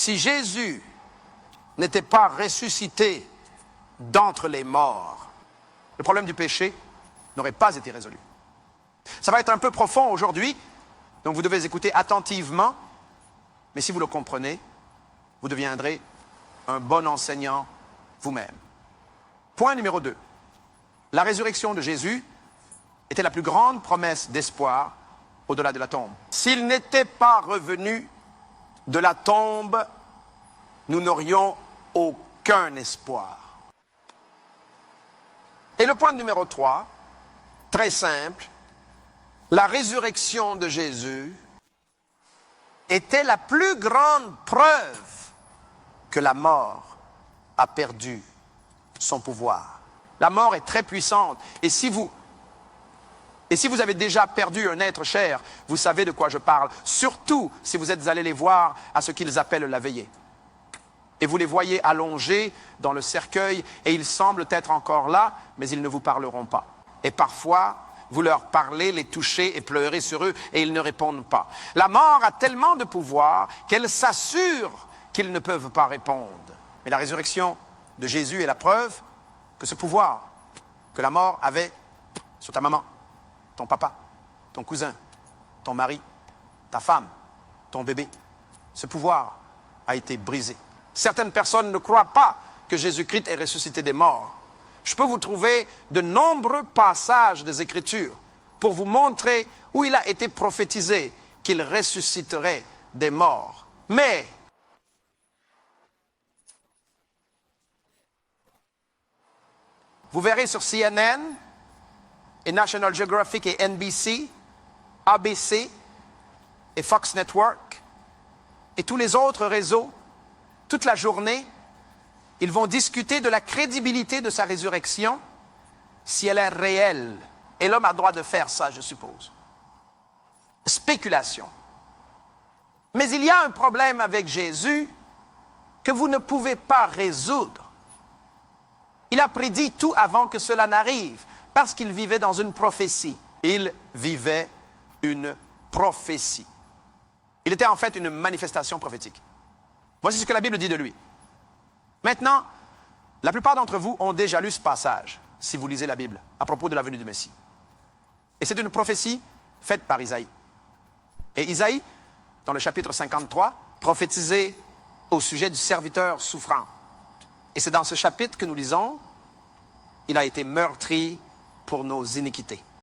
Si Jésus n'était pas ressuscité d'entre les morts, le problème du péché n'aurait pas été résolu. Ça va être un peu profond aujourd'hui, donc vous devez écouter attentivement, mais si vous le comprenez, vous deviendrez un bon enseignant vous-même. Point numéro 2. La résurrection de Jésus était la plus grande promesse d'espoir au-delà de la tombe. S'il n'était pas revenu de la tombe, nous n'aurions aucun espoir. Et le point numéro 3, très simple, la résurrection de Jésus était la plus grande preuve que la mort a perdu son pouvoir. La mort est très puissante. Et si vous avez déjà perdu un être cher, vous savez de quoi je parle. Surtout si vous êtes allés les voir à ce qu'ils appellent la veillée. Et vous les voyez allongés dans le cercueil et ils semblent être encore là, mais ils ne vous parleront pas. Et parfois, vous leur parlez, les touchez et pleurez sur eux et ils ne répondent pas. La mort a tellement de pouvoir qu'elle s'assure qu'ils ne peuvent pas répondre. Mais la résurrection de Jésus est la preuve que ce pouvoir que la mort avait sur ta maman, ton papa, ton cousin, ton mari, ta femme, ton bébé, ce pouvoir a été brisé. Certaines personnes ne croient pas que Jésus-Christ est ressuscité des morts. Je peux vous trouver de nombreux passages des Écritures pour vous montrer où il a été prophétisé qu'il ressusciterait des morts. Mais vous verrez sur CNN et National Geographic et NBC, ABC et Fox Network et tous les autres réseaux, toute la journée, ils vont discuter de la crédibilité de sa résurrection, si elle est réelle. Et l'homme a le droit de faire ça, je suppose. Spéculation. Mais il y a un problème avec Jésus que vous ne pouvez pas résoudre. Il a prédit tout avant que cela n'arrive, parce qu'il vivait dans une prophétie. Il vivait une prophétie. Il était en fait une manifestation prophétique. Voici ce que la Bible dit de lui. Maintenant, la plupart d'entre vous ont déjà lu ce passage, si vous lisez la Bible, à propos de la venue du Messie. Et c'est une prophétie faite par Isaïe. Et Isaïe, dans le chapitre 53, prophétisait au sujet du serviteur souffrant. Et c'est dans ce chapitre que nous lisons, il a été meurtri pour nos iniquités.